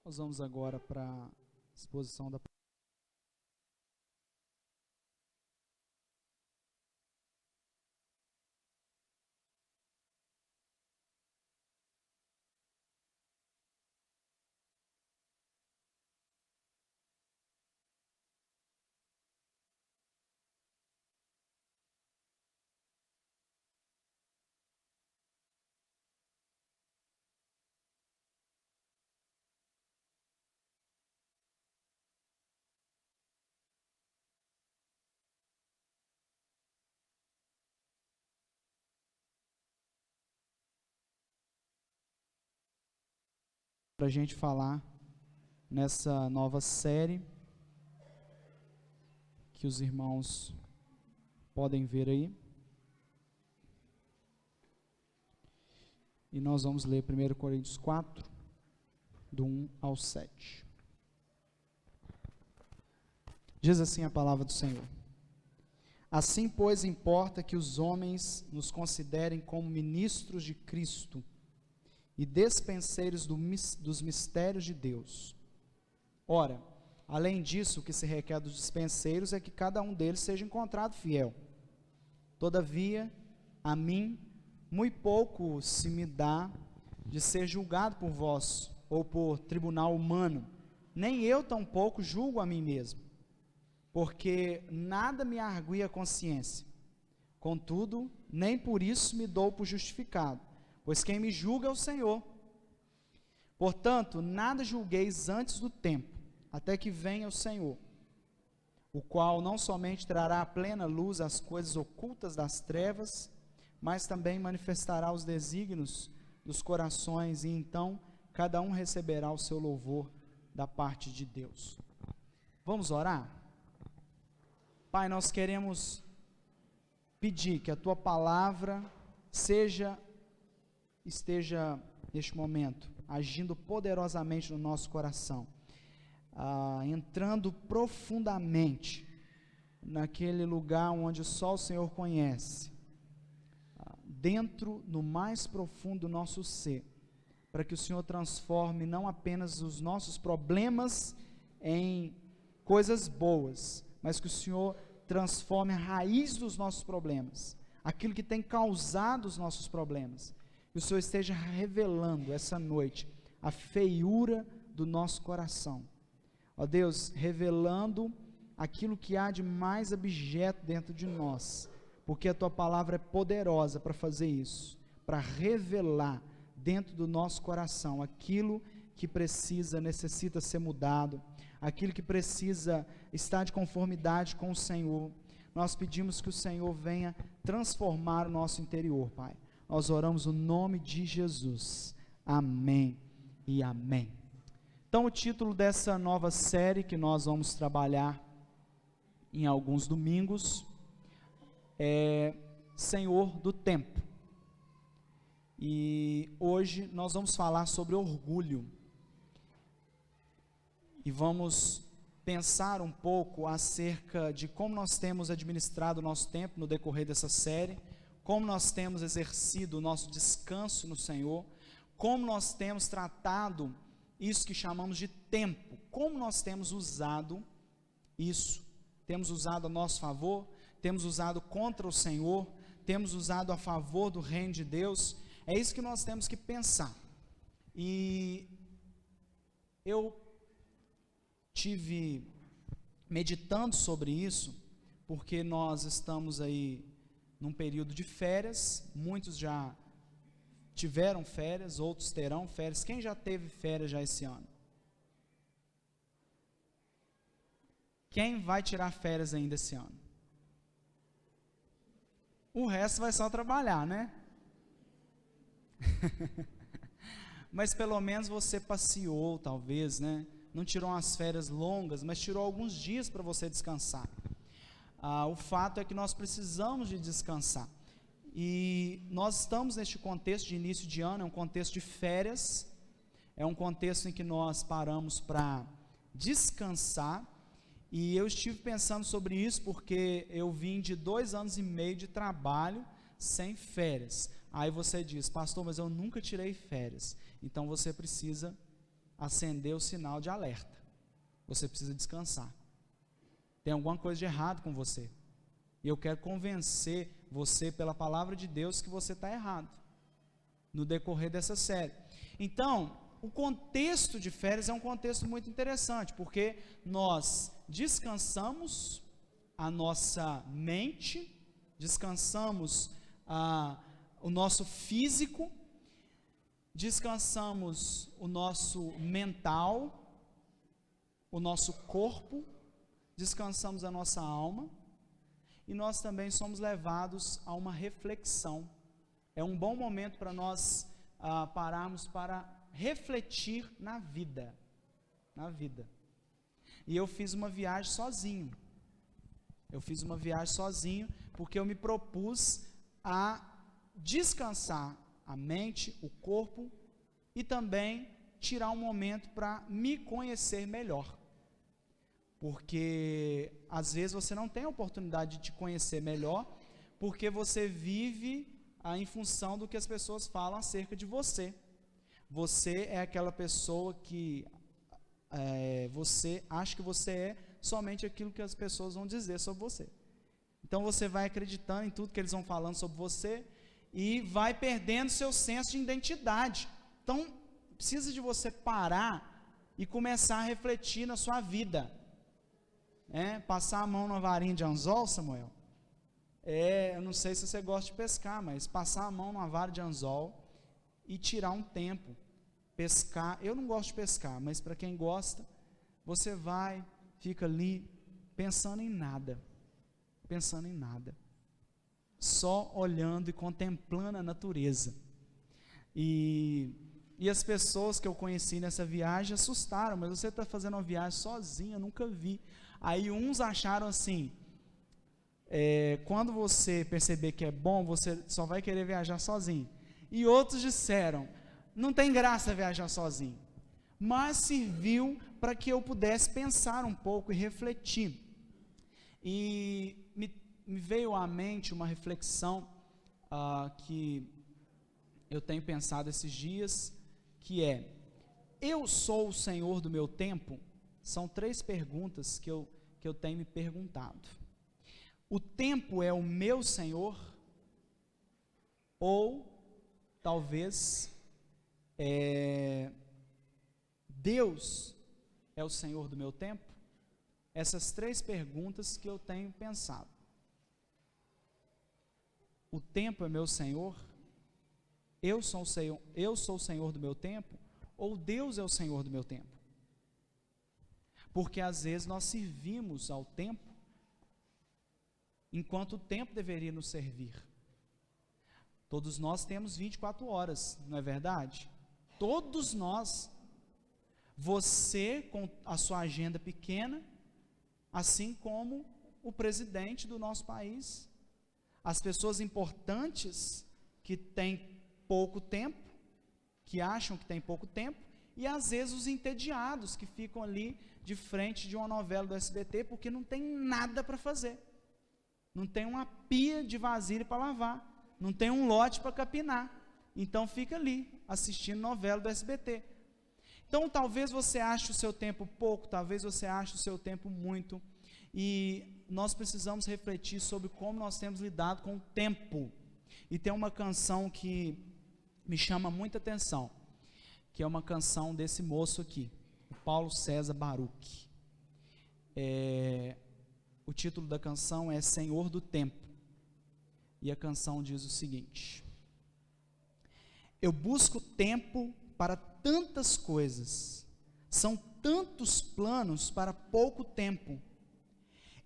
Nós vamos agora para a exposição da para a gente falar nessa nova série que os irmãos podem ver aí. E nós vamos ler 1 Coríntios 4, do 1 ao 7. Diz assim a palavra do Senhor: Assim, pois, importa que os homens nos considerem como ministros de Cristo e despenseiros dos mistérios de Deus. Ora, além disso, o que se requer dos dispenseiros é que cada um deles seja encontrado fiel. Todavia, a mim, muito pouco se me dá de ser julgado por vós, ou por tribunal humano, nem eu tampouco julgo a mim mesmo, porque nada me argui a consciência. Contudo, nem por isso me dou por justificado, pois quem me julga é o Senhor. Portanto, nada julgueis antes do tempo, até que venha o Senhor, o qual não somente trará à plena luz as coisas ocultas das trevas, mas também manifestará os desígnios dos corações, e então cada um receberá o seu louvor da parte de Deus. Vamos orar? Pai, nós queremos pedir que a Tua palavra esteja neste momento agindo poderosamente no nosso coração, entrando profundamente naquele lugar onde só o Senhor conhece, dentro no mais profundo do nosso ser, para que o Senhor transforme não apenas os nossos problemas em coisas boas, mas que o Senhor transforme a raiz dos nossos problemas, aquilo que tem causado os nossos problemas. Que o Senhor esteja revelando essa noite a feiura do nosso coração. Ó Deus, revelando aquilo que há de mais abjeto dentro de nós, porque a Tua palavra é poderosa para fazer isso, para revelar dentro do nosso coração aquilo que necessita ser mudado, aquilo que precisa estar de conformidade com o Senhor. Nós pedimos que o Senhor venha transformar o nosso interior, Pai. Nós oramos no nome de Jesus. Amém e amém. Então, o título dessa nova série que nós vamos trabalhar em alguns domingos é Senhor do Tempo. E hoje nós vamos falar sobre orgulho. E vamos pensar um pouco acerca de como nós temos administrado o nosso tempo no decorrer dessa série, como nós temos exercido o nosso descanso no Senhor, como nós temos tratado isso que chamamos de tempo, como nós temos usado isso, temos usado a nosso favor, temos usado contra o Senhor, temos usado a favor do reino de Deus. É isso que nós temos que pensar. E eu tive meditando sobre isso, porque nós estamos aí num período de férias, muitos já tiveram férias, outros terão férias. Quem já teve férias já esse ano? Quem vai tirar férias ainda esse ano? O resto vai só trabalhar, né? Mas pelo menos você passeou, talvez, né? Não tirou umas férias longas, mas tirou alguns dias para você descansar. O fato é que nós precisamos de descansar. E nós estamos neste contexto de início de ano, é um contexto de férias, é um contexto em que nós paramos para descansar. E eu estive pensando sobre isso porque eu vim de 2 anos e meio de trabalho sem férias. Aí você diz: pastor, mas eu nunca tirei férias. Então você precisa acender o sinal de alerta. Você precisa descansar. Tem alguma coisa de errado com você. E eu quero convencer você pela palavra de Deus que você está errado no decorrer dessa série. Então, o contexto de férias é um contexto muito interessante, porque nós descansamos a nossa mente, descansamos o nosso físico, descansamos o nosso mental, o nosso corpo, descansamos a nossa alma, e nós também somos levados a uma reflexão. É um bom momento para nós pararmos para refletir na vida, E eu fiz uma viagem sozinho, porque eu me propus a descansar a mente, o corpo, e também tirar um momento para me conhecer melhor, porque às vezes você não tem a oportunidade de te conhecer melhor, porque você vive em função do que as pessoas falam acerca de você. Você é aquela pessoa que você acha que você é somente aquilo que as pessoas vão dizer sobre você. Então você vai acreditando em tudo que eles vão falando sobre você e vai perdendo seu senso de identidade. Então precisa de você parar e começar a refletir na sua vida. Passar a mão numa varinha de anzol, Samuel, eu não sei se você gosta de pescar, mas passar a mão numa vara de anzol e tirar um tempo, pescar. Eu não gosto de pescar, mas para quem gosta, você vai, fica ali pensando em nada, só olhando e contemplando a natureza. E as pessoas que eu conheci nessa viagem assustaram, mas você está fazendo uma viagem sozinho, eu nunca vi. Aí uns acharam assim, quando você perceber que é bom, você só vai querer viajar sozinho. E outros disseram, não tem graça viajar sozinho. Mas serviu para que eu pudesse pensar um pouco e refletir. E me veio à mente uma reflexão que eu tenho pensado esses dias, que é: eu sou o Senhor do meu tempo? São 3 perguntas que eu tenho me perguntado. O tempo é o meu Senhor? Ou talvez Deus é o Senhor do meu tempo? Essas 3 perguntas que eu tenho pensado. O tempo é meu Senhor? Eu sou o Senhor do meu tempo? Ou Deus é o Senhor do meu tempo? Porque às vezes nós servimos ao tempo, enquanto o tempo deveria nos servir. Todos nós temos 24 horas, não é verdade? Todos nós. Você com a sua agenda pequena, assim como o presidente do nosso país. As pessoas importantes que têm pouco tempo, que acham que tem pouco tempo, e às vezes os entediados que ficam ali de frente de uma novela do SBT porque não tem nada para fazer. Não tem uma pia de vasilha para lavar, não tem um lote para capinar. Então fica ali assistindo novela do SBT. Então talvez você ache o seu tempo pouco, talvez você ache o seu tempo muito, e nós precisamos refletir sobre como nós temos lidado com o tempo. E tem uma canção que me chama muita atenção, que é uma canção desse moço aqui, o Paulo César Baruch. O título da canção é Senhor do Tempo, e a canção diz o seguinte: eu busco tempo para tantas coisas, são tantos planos para pouco tempo.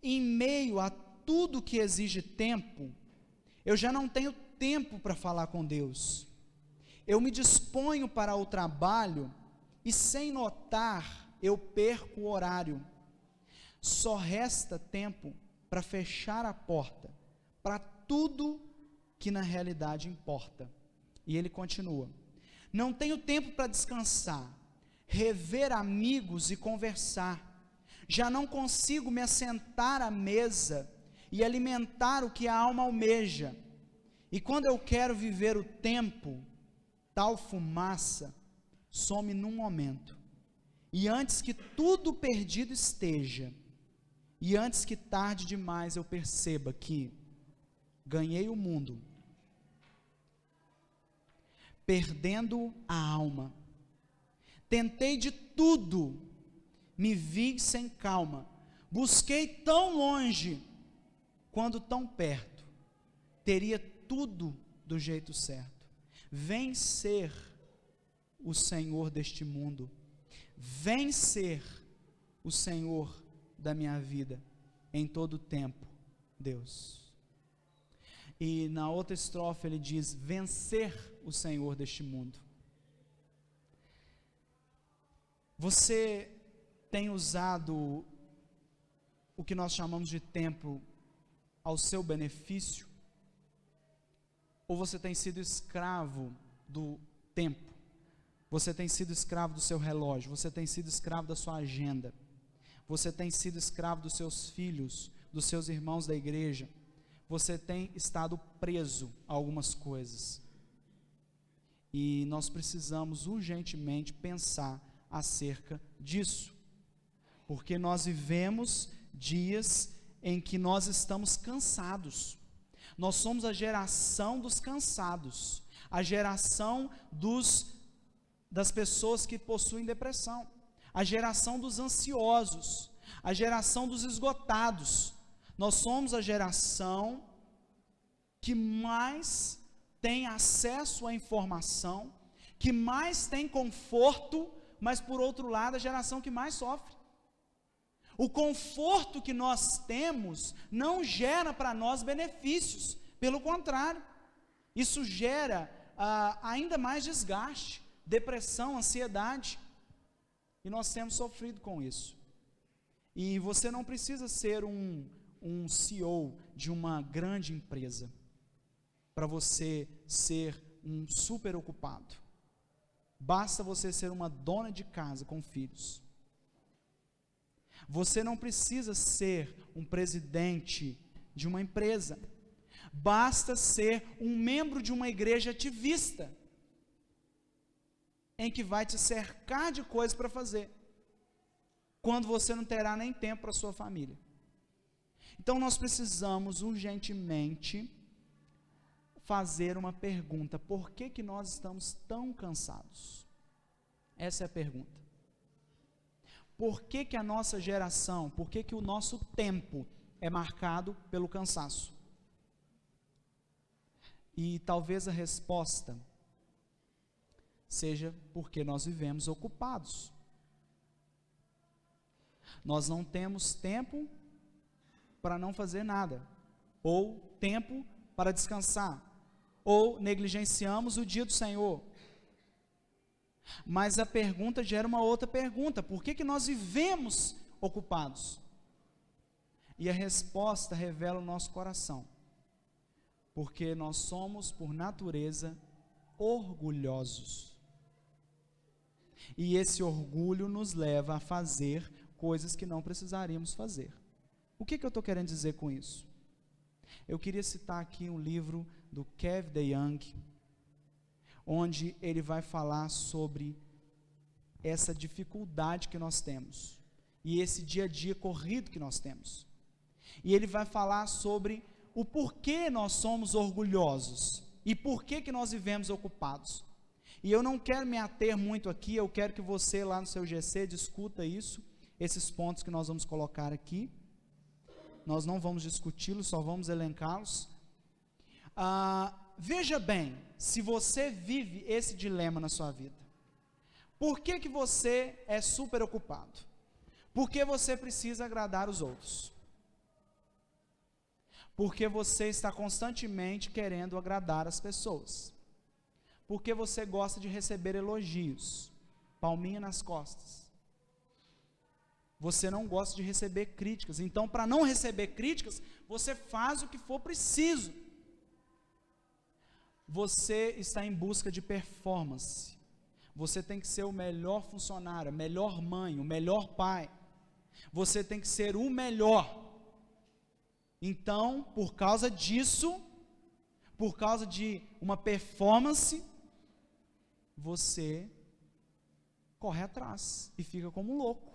Em meio a tudo que exige tempo, eu já não tenho tempo para falar com Deus. Eu me disponho para o trabalho e, sem notar, eu perco o horário. Só resta tempo para fechar a porta para tudo que na realidade importa. E ele continua: não tenho tempo para descansar, rever amigos e conversar. Já não consigo me assentar à mesa e alimentar o que a alma almeja. E quando eu quero viver o tempo, tal fumaça some num momento e antes que tudo perdido esteja, e antes que tarde demais eu perceba que ganhei o mundo, perdendo a alma, tentei de tudo, me vi sem calma, busquei tão longe, quando tão perto, teria tudo do jeito certo, vencer o Senhor deste mundo, vencer o Senhor da minha vida, em todo o tempo, Deus. E na outra estrofe ele diz, vencer o Senhor deste mundo. Você tem usado o que nós chamamos de tempo ao seu benefício? Ou você tem sido escravo do tempo? Você tem sido escravo do seu relógio? Você tem sido escravo da sua agenda? Você tem sido escravo dos seus filhos, dos seus irmãos da igreja? Você tem estado preso a algumas coisas. E nós precisamos urgentemente pensar acerca disso. Porque nós vivemos dias em que nós estamos cansados. Nós somos a geração dos cansados, a geração das pessoas que possuem depressão, a geração dos ansiosos, a geração dos esgotados. Nós somos a geração que mais tem acesso à informação, que mais tem conforto, mas por outro lado a geração que mais sofre. O conforto que nós temos não gera para nós benefícios, pelo contrário, isso gera ainda mais desgaste, depressão, ansiedade, e nós temos sofrido com isso. E você não precisa ser um CEO de uma grande empresa, para você ser um super ocupado, basta você ser uma dona de casa com filhos. Você não precisa ser um presidente de uma empresa, basta ser um membro de uma igreja ativista, em que vai te cercar de coisas para fazer, quando você não terá nem tempo para a sua família. Então nós precisamos urgentemente fazer uma pergunta: por que nós estamos tão cansados? Essa é a pergunta. Por que a nossa geração, por que o nosso tempo é marcado pelo cansaço? E talvez a resposta seja porque nós vivemos ocupados. Nós não temos tempo para não fazer nada, ou tempo para descansar, ou negligenciamos o dia do Senhor. Mas a pergunta gera uma outra pergunta: por que nós vivemos ocupados? E a resposta revela o nosso coração: porque nós somos, por natureza, orgulhosos, e esse orgulho nos leva a fazer coisas que não precisaríamos fazer. O que eu estou querendo dizer com isso? Eu queria citar aqui um livro do Kev DeYoung, onde ele vai falar sobre essa dificuldade que nós temos, e esse dia a dia corrido que nós temos, e ele vai falar sobre o porquê nós somos orgulhosos, e porquê que nós vivemos ocupados. E eu não quero me ater muito aqui, eu quero que você lá no seu GC discuta isso, esses pontos que nós vamos colocar aqui, nós não vamos discuti-los, só vamos elencá-los. Veja bem, se você vive esse dilema na sua vida, por que você é super ocupado? Porque você precisa agradar os outros, porque você está constantemente querendo agradar as pessoas, porque você gosta de receber elogios, palminha nas costas, você não gosta de receber críticas, então para não receber críticas, você faz o que for preciso. Você está em busca de performance, você tem que ser o melhor funcionário, a melhor mãe, o melhor pai, você tem que ser o melhor. Então, por causa disso, por causa de uma performance, você corre atrás e fica como um louco.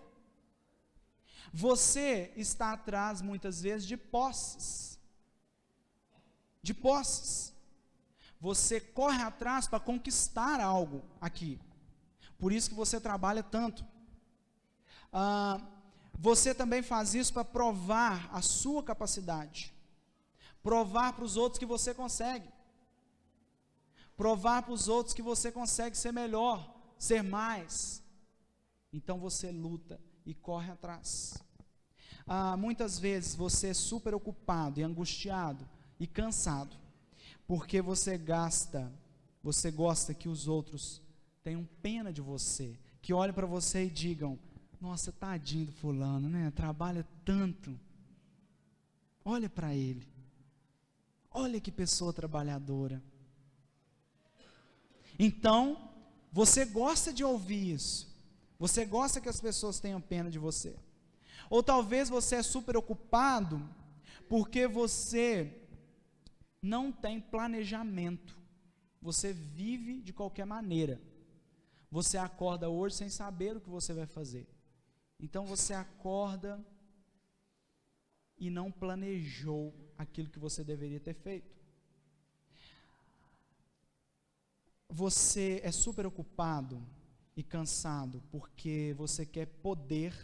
Você está atrás, muitas vezes, de posses. De posses. Você corre atrás para conquistar algo aqui. Por isso que você trabalha tanto. Você também faz isso para provar a sua capacidade. Provar para os outros que você consegue. Provar para os outros que você consegue ser melhor, ser mais. Então você luta e corre atrás. Muitas vezes você é super ocupado e angustiado e cansado, porque você gosta que os outros tenham pena de você, que olhem para você e digam: nossa, tadinho do fulano, né? Trabalha tanto. Olha para ele. Olha que pessoa trabalhadora. Então, você gosta de ouvir isso. Você gosta que as pessoas tenham pena de você. Ou talvez você é super ocupado porque você não tem planejamento. Você vive de qualquer maneira. Você acorda hoje sem saber o que você vai fazer. Então você acorda e não planejou aquilo que você deveria ter feito. Você é super ocupado e cansado porque você quer poder,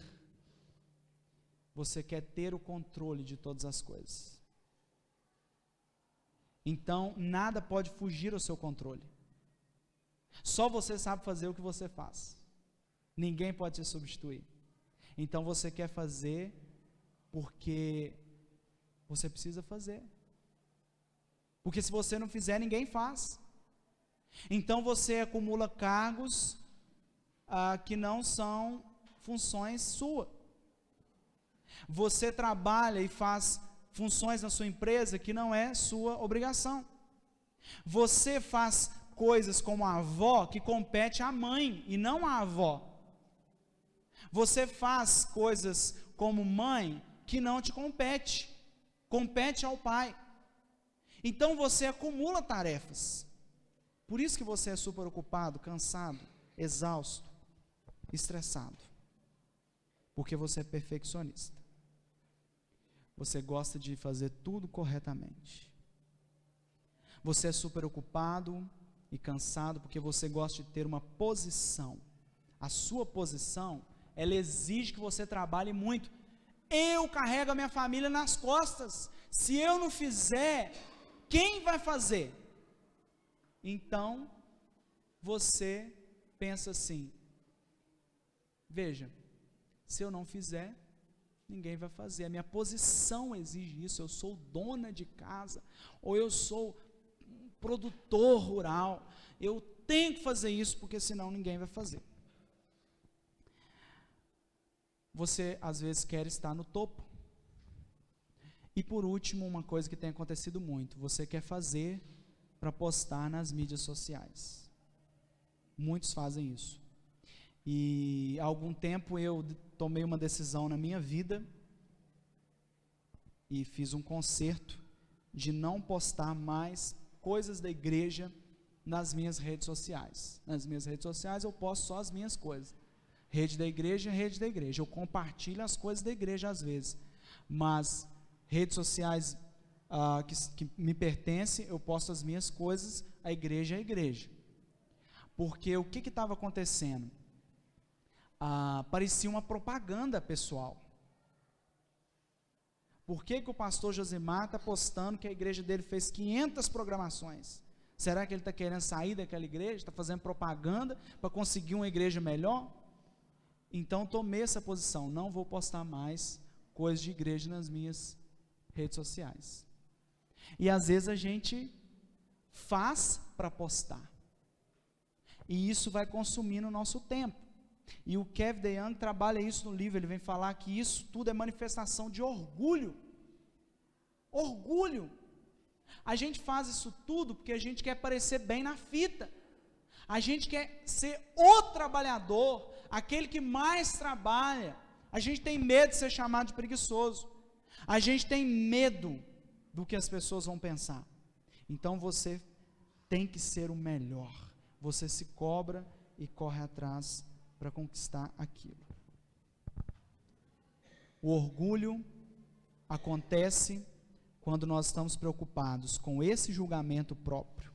você quer ter o controle de todas as coisas. Então, nada pode fugir ao seu controle. Só você sabe fazer o que você faz. Ninguém pode te substituir. Então, você quer fazer porque você precisa fazer. Porque se você não fizer, ninguém faz. Então, você acumula cargos que não são funções suas. Você trabalha e faz funções na sua empresa que não é sua obrigação. Você faz coisas como a avó que compete à mãe e não à avó. Você faz coisas como mãe que não te compete, compete ao pai. Então você acumula tarefas. Por isso que você é super ocupado, cansado, exausto, estressado. Porque você é perfeccionista. Você gosta de fazer tudo corretamente. Você é super ocupado e cansado porque você gosta de ter uma posição. A sua posição, ela exige que você trabalhe muito. Eu carrego a minha família nas costas. Se eu não fizer, quem vai fazer? Então, você pensa assim: veja, se eu não fizer, ninguém vai fazer. A minha posição exige isso. Eu sou dona de casa, ou eu sou produtor rural. Eu tenho que fazer isso, porque senão ninguém vai fazer. Você às vezes quer estar no topo. E por último, uma coisa que tem acontecido muito: você quer fazer para postar nas mídias sociais. Muitos fazem isso. E há algum tempo eu tomei uma decisão na minha vida e fiz um concerto de não postar mais coisas da igreja nas minhas redes sociais. Nas minhas redes sociais eu posto só as minhas coisas. Rede da igreja, rede da igreja. Eu compartilho as coisas da igreja às vezes, mas redes sociais que me pertencem, eu posto as minhas coisas, a igreja é a igreja. Porque o que estava acontecendo? Parecia uma propaganda pessoal. Por que o pastor Josimar está postando que a igreja dele fez 500 programações? Será que ele está querendo sair daquela igreja? Está fazendo propaganda para conseguir uma igreja melhor? Então tomei essa posição: não vou postar mais coisas de igreja nas minhas redes sociais. E às vezes a gente faz para postar, e isso vai consumindo o nosso tempo. E o Kevin DeYoung trabalha isso no livro. Ele vem falar que isso tudo é manifestação de orgulho. Orgulho. A gente faz isso tudo porque a gente quer parecer bem na fita. A gente quer ser o trabalhador, aquele que mais trabalha. A gente tem medo de ser chamado de preguiçoso. A gente tem medo do que as pessoas vão pensar. Então você tem que ser o melhor. Você se cobra e corre atrás para conquistar aquilo. O orgulho acontece quando nós estamos preocupados com esse julgamento próprio,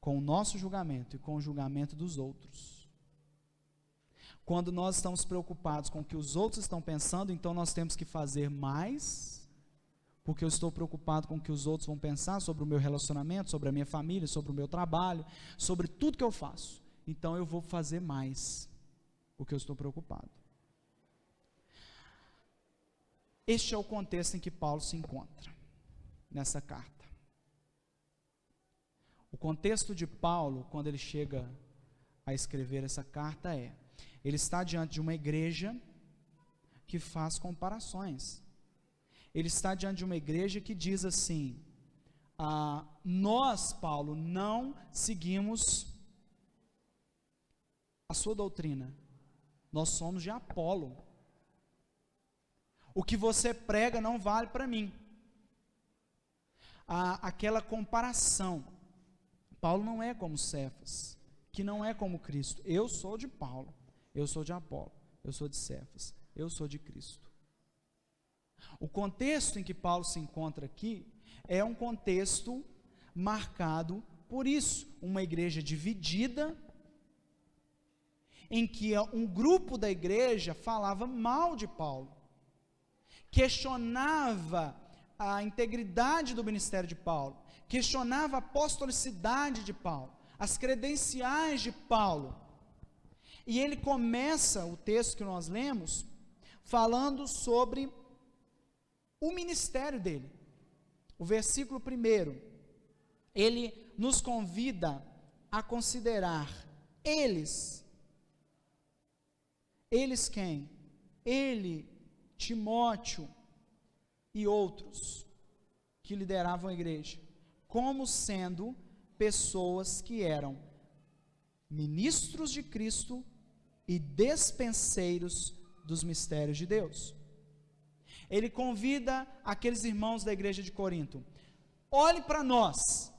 com o nosso julgamento e com o julgamento dos outros. Quando nós estamos preocupados com o que os outros estão pensando, então nós temos que fazer mais, porque eu estou preocupado com o que os outros vão pensar sobre o meu relacionamento, sobre a minha família, sobre o meu trabalho, sobre tudo que eu faço. Então eu vou fazer mais, porque eu estou preocupado. Este é o contexto em que Paulo se encontra, nessa carta. O contexto de Paulo, quando ele chega a escrever essa carta ele está diante de uma igreja que faz comparações. Ele está diante de uma igreja que diz assim, nós, Paulo, não seguimos a sua doutrina, nós somos de Apolo. O que você prega não vale para mim. Aquela comparação. Paulo não é como Cefas, que não é como Cristo. Eu sou de Paulo, eu sou de Apolo, eu sou de Cefas, eu sou de Cristo. O contexto em que Paulo se encontra aqui é um contexto marcado por isso, uma igreja dividida, em que um grupo da igreja falava mal de Paulo, questionava a integridade do ministério de Paulo, questionava a apostolicidade de Paulo, as credenciais de Paulo. E ele começa o texto que nós lemos falando sobre o ministério dele. O versículo 1, ele nos convida a considerar eles quem? Ele, Timóteo e outros que lideravam a igreja, como sendo pessoas que eram ministros de Cristo e despenseiros dos mistérios de Deus. Ele convida aqueles irmãos da igreja de Corinto: olhe para nós,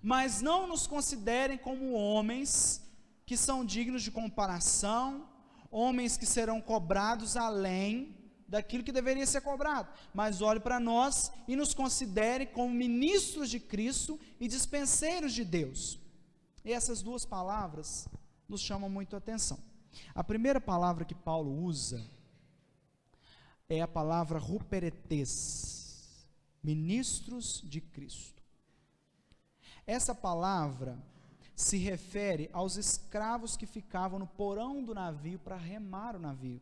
mas não nos considerem como homens que são dignos de comparação, homens que serão cobrados além daquilo que deveria ser cobrado, mas olhe para nós e nos considere como ministros de Cristo e dispenseiros de Deus. E essas duas palavras nos chamam muito a atenção. A primeira palavra que Paulo usa é a palavra ruperetes, ministros de Cristo. Essa palavra se refere aos escravos que ficavam no porão do navio para remar o navio.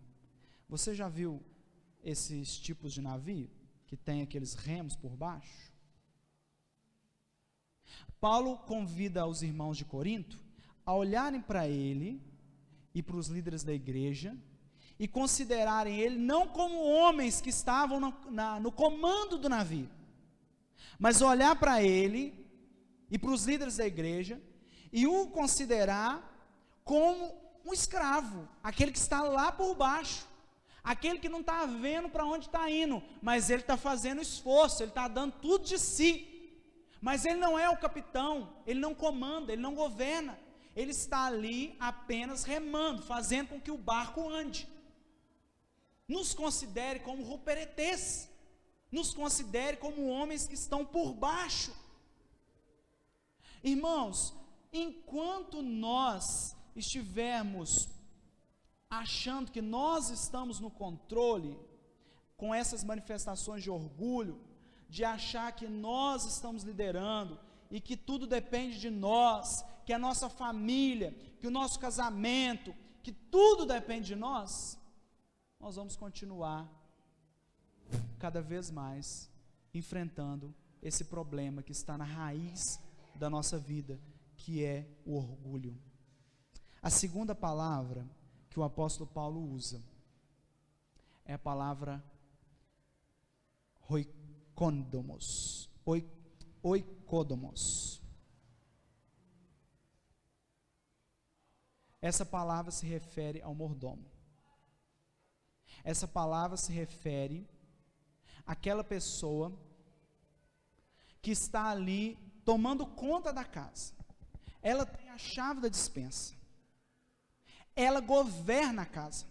Você já viu esses tipos de navio, que tem aqueles remos por baixo? Paulo convida os irmãos de Corinto a olharem para ele e para os líderes da igreja e considerarem ele não como homens que estavam no comando do navio, mas olhar para ele e para os líderes da igreja e o considerar como um escravo, aquele que está lá por baixo, aquele que não está vendo para onde está indo, mas ele está fazendo esforço, ele está dando tudo de si, mas ele não é o capitão, ele não comanda, ele não governa, ele está ali apenas remando, fazendo com que o barco ande. Nos considere como ruperetes, nos considere como homens que estão por baixo. Irmãos, enquanto nós estivermos achando que nós estamos no controle, com essas manifestações de orgulho, de achar que nós estamos liderando, e que tudo depende de nós, que a nossa família, que o nosso casamento, que tudo depende de nós vamos continuar cada vez mais enfrentando esse problema que está na raiz da nossa vida, que é o orgulho. A segunda palavra que o apóstolo Paulo usa é a palavra oikodomos. Essa palavra se refere ao mordomo. Essa palavra se refere àquela pessoa que está ali tomando conta da casa. Ela tem a chave da despensa. ela governa a casa.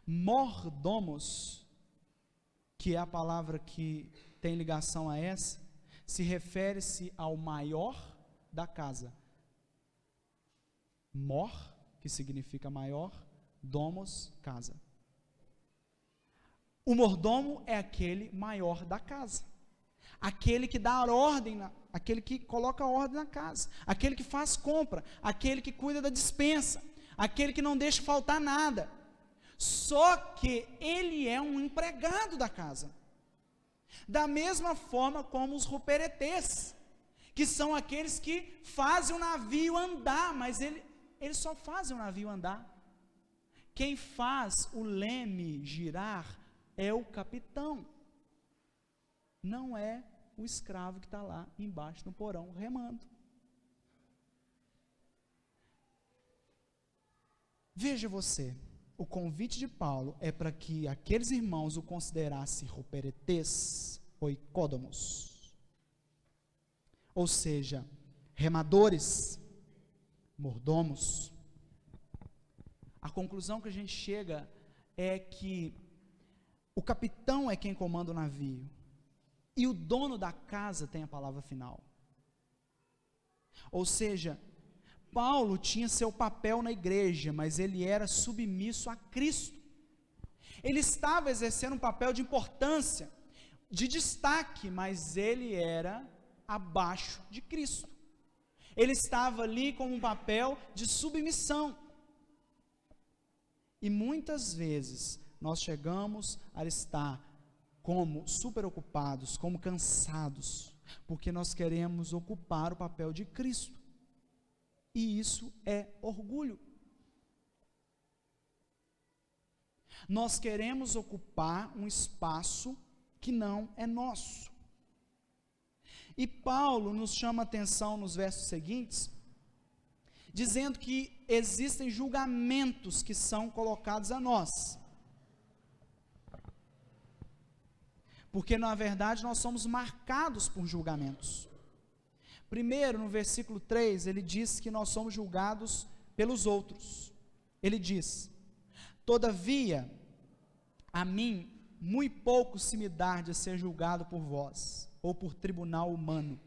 Mordomos, que é a palavra que tem ligação a essa, se refere-se ao maior da casa. Mor, que significa maior, domos, casa. O mordomo é aquele maior da casa, aquele que dá ordem, aquele que coloca ordem na casa, aquele que faz compra, aquele que cuida da despensa, aquele que não deixa faltar nada. Só que ele é um empregado da casa. Da mesma forma como os ruperetês, que são aqueles que fazem o navio andar, mas eles só fazem o navio andar. Quem faz o leme girar é o capitão, não é o escravo que está lá embaixo no porão remando. Veja você, o convite de Paulo é para que aqueles irmãos o considerassem ruperetês ou icôdomos, ou seja, remadores, mordomos. A conclusão que a gente chega é que o capitão é quem comanda o navio, e o dono da casa tem a palavra final. Ou seja, Paulo tinha seu papel na igreja, mas ele era submisso a Cristo. Ele estava exercendo um papel de importância, de destaque, mas ele era abaixo de Cristo. Ele estava ali com um papel de submissão. E muitas vezes nós chegamos a estar como super ocupados, como cansados, porque nós queremos ocupar o papel de Cristo. E isso é orgulho. Nós queremos ocupar um espaço que não é nosso. E Paulo nos chama a atenção nos versos seguintes, dizendo que existem julgamentos que são colocados a nós. Porque na verdade nós somos marcados por julgamentos. Primeiro, no versículo 3, ele diz que nós somos julgados pelos outros. Ele diz: todavia, a mim, muito pouco se me dá de ser julgado por vós, ou por tribunal humano.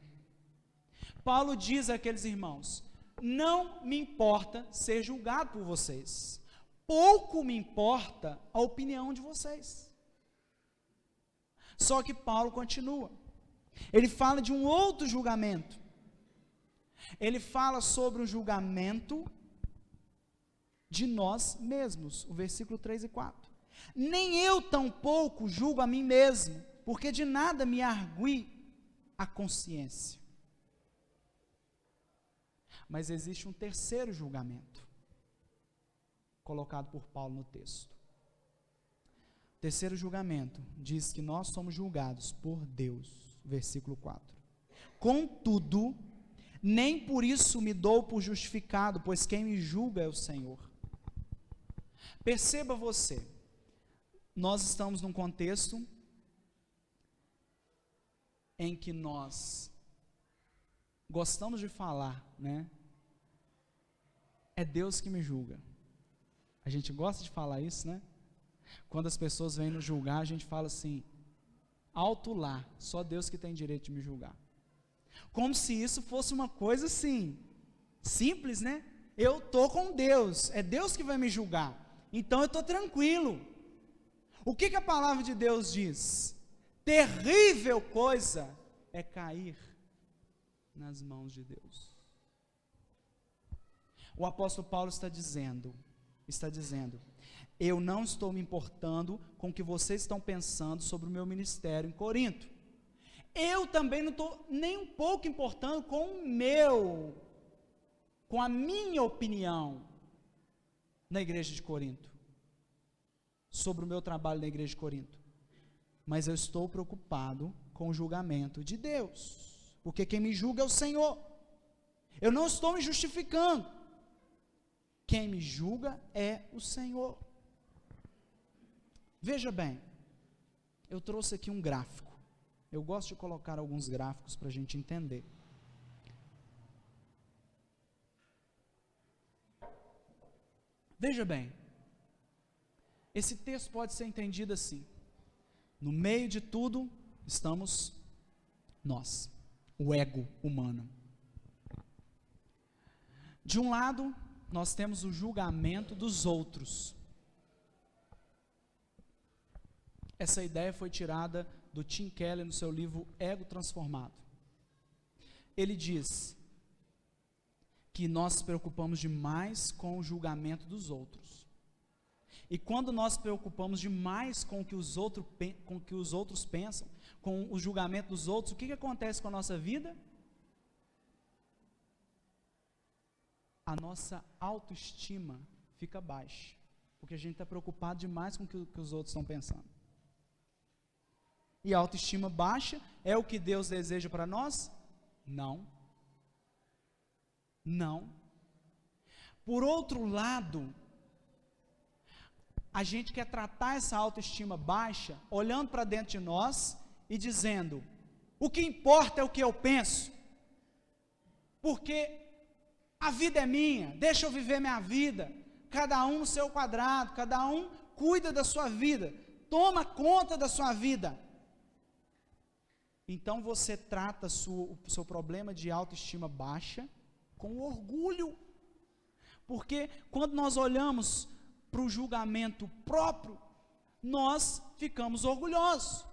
Paulo diz àqueles irmãos: não me importa ser julgado por vocês, pouco me importa a opinião de vocês. Só que Paulo continua, ele fala de um outro julgamento. Ele fala sobre o julgamento de nós mesmos, o versículo 3 e 4. Nem eu tampouco julgo a mim mesmo, porque de nada me argüi a consciência. Mas existe um terceiro julgamento, colocado por Paulo no texto. O terceiro julgamento diz que nós somos julgados por Deus, versículo 4. Contudo, nem por isso me dou por justificado, pois quem me julga é o Senhor. Perceba você, nós estamos num contexto em que nós gostamos de falar, né? É Deus que me julga. A gente gosta de falar isso, né? Quando as pessoas vêm nos julgar, a gente fala assim: alto lá, só Deus que tem direito de me julgar. Como se isso fosse uma coisa assim, simples, né? Eu estou com Deus, é Deus que vai me julgar, então eu estou tranquilo. O que a palavra de Deus diz? Terrível coisa é cair nas mãos de Deus. O apóstolo Paulo está dizendo, eu não estou me importando com o que vocês estão pensando sobre o meu ministério em Corinto. Eu também não estou nem um pouco importando com a minha opinião na igreja de Corinto, sobre o meu trabalho na igreja de Corinto. Mas eu estou preocupado com o julgamento de Deus, porque quem me julga é o Senhor. Eu não estou me justificando. Quem me julga é o Senhor. Veja bem, eu trouxe aqui um gráfico. Eu gosto de colocar alguns gráficos para a gente entender. Veja bem, esse texto pode ser entendido assim: no meio de tudo estamos nós, o ego humano. De um lado, nós temos o julgamento dos outros. Essa ideia foi tirada do Tim Keller no seu livro Ego Transformado. Ele diz que nós nos preocupamos demais com o julgamento dos outros. E quando nós nos preocupamos demais com o que os outros pensam, com o julgamento dos outros, o que acontece com a nossa vida? A nossa autoestima fica baixa, porque a gente está preocupado demais com o que os outros estão pensando. E a autoestima baixa é o que Deus deseja para nós? Não. Não. Por outro lado, a gente quer tratar essa autoestima baixa, olhando para dentro de nós e dizendo: o que importa é o que eu penso, porque a vida é minha, deixa eu viver minha vida, cada um no seu quadrado, cada um cuida da sua vida, toma conta da sua vida. Então você trata o seu problema de autoestima baixa com orgulho, porque quando nós olhamos para o julgamento próprio, nós ficamos orgulhosos,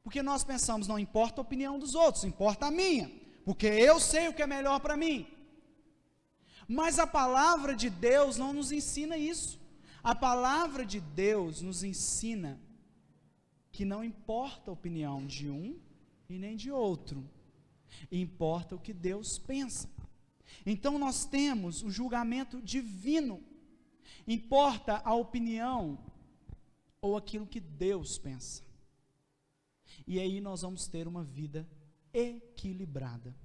porque nós pensamos: não importa a opinião dos outros, importa a minha, porque eu sei o que é melhor para mim. Mas a palavra de Deus não nos ensina isso. A palavra de Deus nos ensina que não importa a opinião de um e nem de outro, importa o que Deus pensa. Então nós temos o julgamento divino, importa a opinião ou aquilo que Deus pensa, e aí nós vamos ter uma vida equilibrada.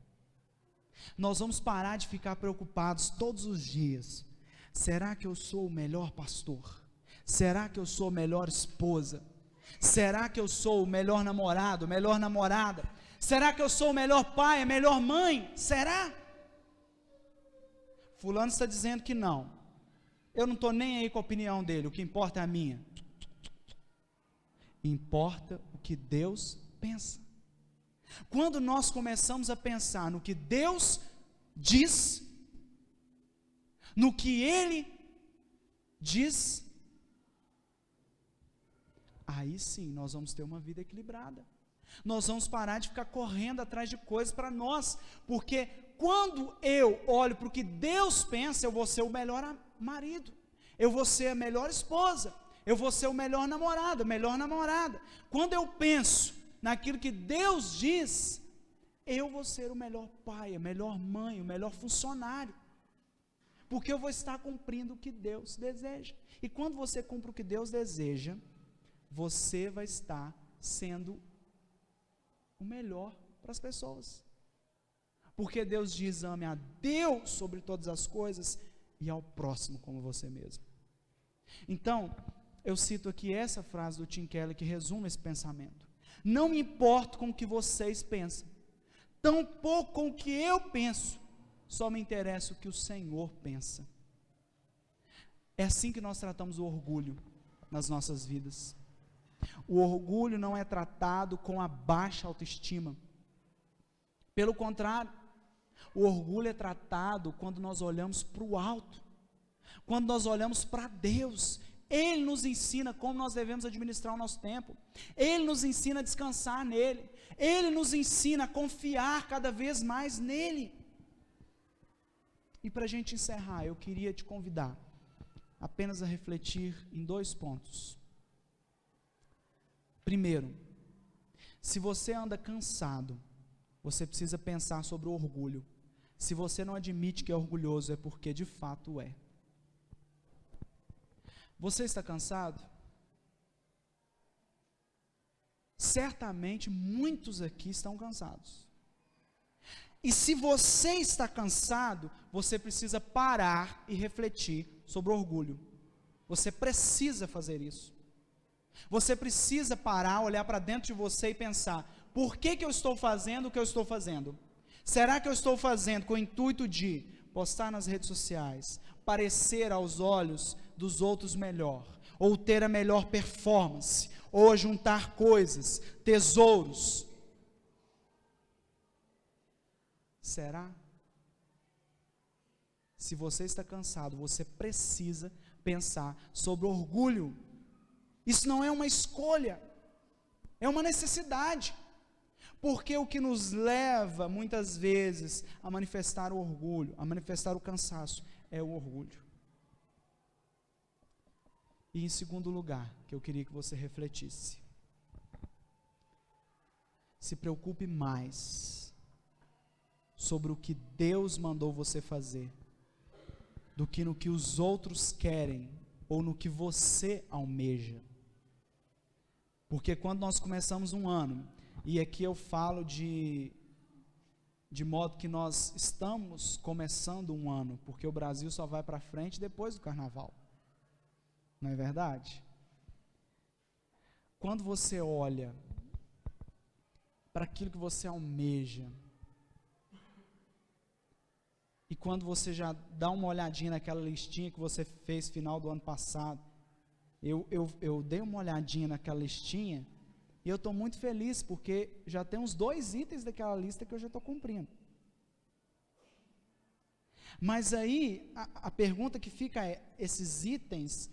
Nós vamos parar de ficar preocupados todos os dias: será que eu sou o melhor pastor? Será que eu sou a melhor esposa? Será que eu sou o melhor namorado, melhor namorada? Será que eu sou o melhor pai, a melhor mãe? Será? Fulano está dizendo que não. Eu não estou nem aí com a opinião dele, o que importa é a minha. Importa o que Deus pensa. Quando nós começamos a pensar no que Deus diz, no que Ele diz, aí sim nós vamos ter uma vida equilibrada. Nós vamos parar de ficar correndo atrás de coisas para nós, porque quando eu olho para o que Deus pensa, eu vou ser o melhor marido, eu vou ser a melhor esposa, eu vou ser o melhor namorado, a melhor namorada. Quando eu penso naquilo que Deus diz, eu vou ser o melhor pai, a melhor mãe, o melhor funcionário, porque eu vou estar cumprindo o que Deus deseja. E quando você cumpre o que Deus deseja, você vai estar sendo o melhor para as pessoas, porque Deus diz: ame a Deus sobre todas as coisas e ao próximo como você mesmo. Então, eu cito aqui essa frase do Tim Keller que resume esse pensamento: não me importo com o que vocês pensam, tampouco com o que eu penso, só me interessa o que o Senhor pensa. É assim que nós tratamos o orgulho nas nossas vidas. O orgulho não é tratado com a baixa autoestima. Pelo contrário, o orgulho é tratado quando nós olhamos para o alto, quando nós olhamos para Deus. Ele nos ensina como nós devemos administrar o nosso tempo, Ele nos ensina a descansar nele, Ele nos ensina a confiar cada vez mais nele. E para a gente encerrar, eu queria te convidar apenas a refletir em 2 pontos. Primeiro, se você anda cansado, você precisa pensar sobre o orgulho. Se você não admite que é orgulhoso, é porque de fato é. Você está cansado? Certamente muitos aqui estão cansados. E se você está cansado, você precisa parar e refletir sobre o orgulho. Você precisa fazer isso. Você precisa parar, olhar para dentro de você e pensar: por que eu estou fazendo o que eu estou fazendo? Será que eu estou fazendo com o intuito de postar nas redes sociais, parecer aos olhos dos outros melhor, ou ter a melhor performance, ou a juntar coisas, tesouros. Será? Se você está cansado, você precisa pensar sobre orgulho. Isso não é uma escolha, é uma necessidade. Porque o que nos leva, muitas vezes, a manifestar o orgulho, a manifestar o cansaço, é o orgulho. E em segundo lugar, que eu queria que você refletisse, se preocupe mais sobre o que Deus mandou você fazer, do que no que os outros querem, ou no que você almeja. Porque quando nós começamos um ano, e aqui eu falo de modo que nós estamos começando um ano, porque o Brasil só vai para frente depois do carnaval, não é verdade? Quando você olha para aquilo que você almeja, e quando você já dá uma olhadinha naquela listinha que você fez final do ano passado, eu dei uma olhadinha naquela listinha, e eu estou muito feliz, porque já tem uns 2 itens daquela lista que eu já estou cumprindo. Mas aí, a pergunta que fica é, esses itens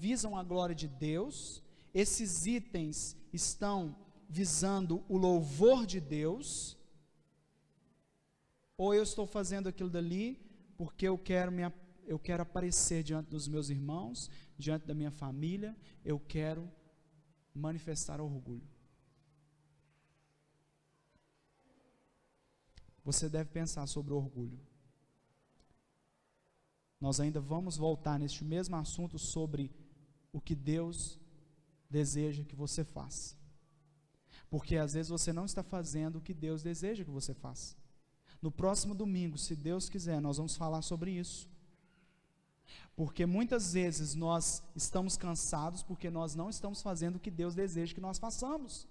visam a glória de Deus? Esses itens estão visando o louvor de Deus? Ou eu estou fazendo aquilo dali porque eu quero aparecer diante dos meus irmãos, diante da minha família, eu quero manifestar orgulho? Você deve pensar sobre o orgulho. Nós ainda vamos voltar neste mesmo assunto sobre o que Deus deseja que você faça. Porque às vezes você não está fazendo o que Deus deseja que você faça. No próximo domingo, se Deus quiser, nós vamos falar sobre isso. Porque muitas vezes nós estamos cansados porque nós não estamos fazendo o que Deus deseja que nós façamos.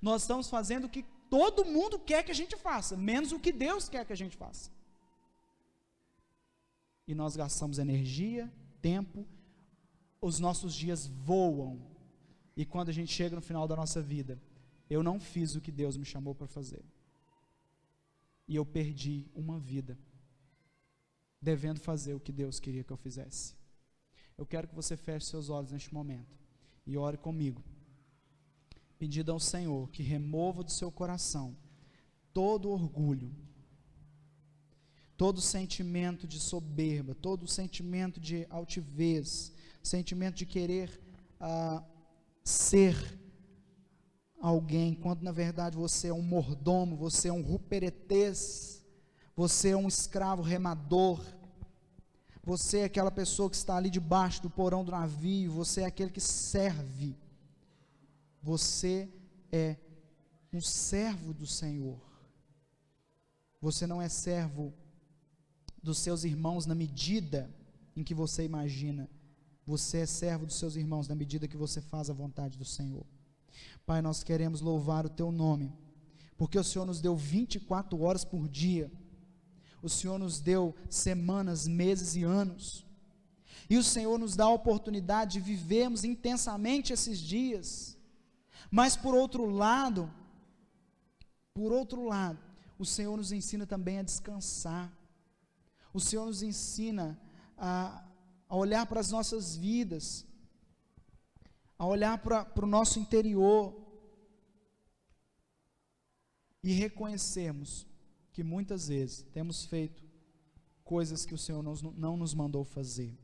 Nós estamos fazendo o que todo mundo quer que a gente faça, menos o que Deus quer que a gente faça. E nós gastamos energia, tempo, os nossos dias voam. E quando a gente chega no final da nossa vida, eu não fiz o que Deus me chamou para fazer. E eu perdi uma vida devendo fazer o que Deus queria que eu fizesse. Eu quero que você feche seus olhos neste momento e ore comigo, pedindo ao Senhor que remova do seu coração todo orgulho, todo sentimento de soberba, todo sentimento de altivez, sentimento de querer ser alguém, quando na verdade você é um mordomo, você é um ruperetês, você é um escravo remador, você é aquela pessoa que está ali debaixo do porão do navio, você é aquele que serve, você é um servo do Senhor, você não é servo dos seus irmãos na medida em que você imagina, você é servo dos seus irmãos na medida que você faz a vontade do Senhor. Pai, nós queremos louvar o Teu nome, porque o Senhor nos deu 24 horas por dia, o Senhor nos deu semanas, meses e anos, e o Senhor nos dá a oportunidade de vivermos intensamente esses dias, mas por outro lado, o Senhor nos ensina também a descansar, o Senhor nos ensina a olhar para as nossas vidas, a olhar para o nosso interior e reconhecermos que muitas vezes temos feito coisas que o Senhor não nos mandou fazer,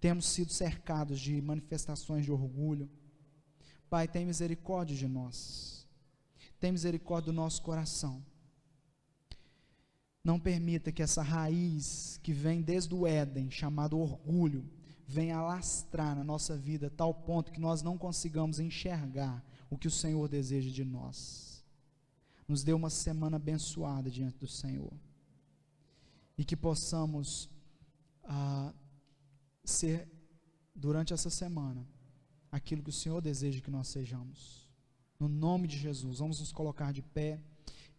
temos sido cercados de manifestações de orgulho. Pai, tem misericórdia de nós, tem misericórdia do nosso coração, não permita que essa raiz que vem desde o Éden, chamado orgulho, venha alastrar na nossa vida a tal ponto que nós não consigamos enxergar o que o Senhor deseja de nós. Nos dê uma semana abençoada diante do Senhor, e que possamos ser, durante essa semana, aquilo que o Senhor deseja que nós sejamos. No nome de Jesus, vamos nos colocar de pé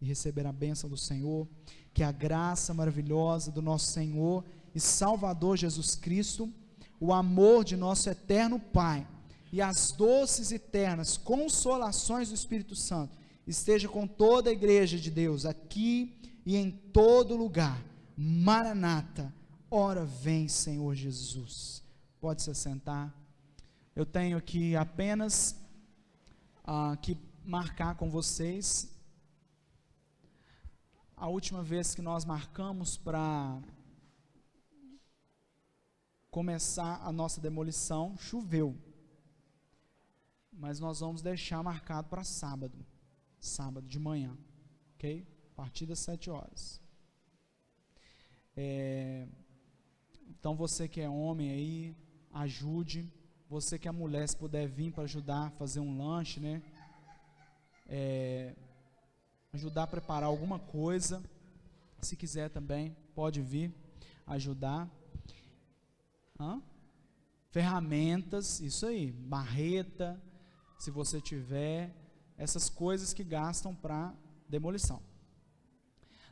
e receber a bênção do Senhor, que a graça maravilhosa do nosso Senhor e Salvador Jesus Cristo, o amor de nosso eterno Pai e as doces e ternas consolações do Espírito Santo esteja com toda a igreja de Deus, aqui e em todo lugar. Maranata, ora vem, Senhor Jesus. Pode se assentar. Eu tenho aqui apenas que marcar com vocês. A última vez que nós marcamos para começar a nossa demolição, choveu. Mas nós vamos deixar marcado para sábado de manhã, ok? A partir das 7 horas. Então você que é homem aí, ajude. Você que é mulher, se puder vir para ajudar a fazer um lanche, né? Ajudar a preparar alguma coisa. Se quiser também, pode vir ajudar. Ferramentas, isso aí, marreta, se você tiver, essas coisas que gastam para demolição.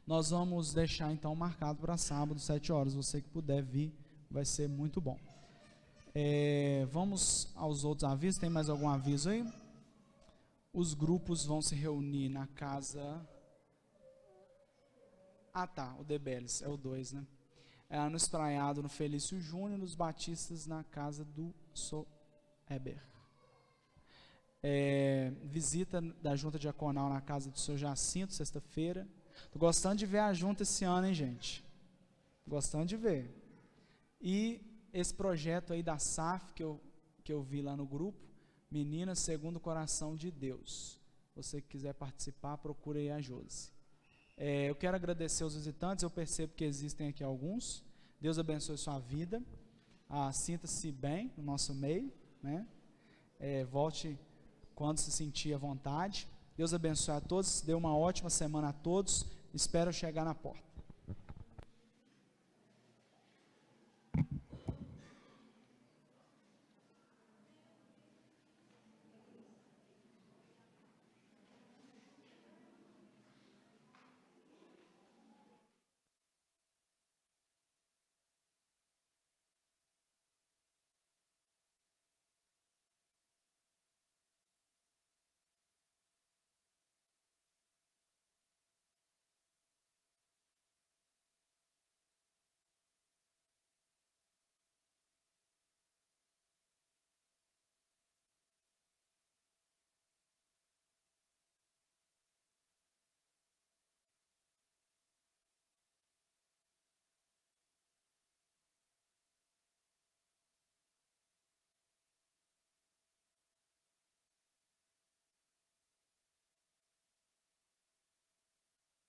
Nós vamos deixar então marcado para sábado, 7 horas, você que puder vir, vai ser muito bom. Vamos aos outros avisos, tem mais algum aviso aí? Os grupos vão se reunir na casa... o Debeles, é o 2, né? No Espraiado, no Felício Júnior, nos Batistas, na casa do Soeber. Visita da Junta Diaconal na casa do Sr. Jacinto, sexta-feira. Estou gostando de ver a junta esse ano, hein, gente? Gostando de ver. E esse projeto aí da SAF, que eu vi lá no grupo, Meninas Segundo o Coração de Deus. Você que quiser participar, procure aí a Josi. Eu quero agradecer aos visitantes, eu percebo que existem aqui alguns. Deus abençoe sua vida. Sinta-se bem no nosso meio, né? Volte quando se sentir à vontade. Deus abençoe a todos, dê uma ótima semana a todos. Espero chegar na porta.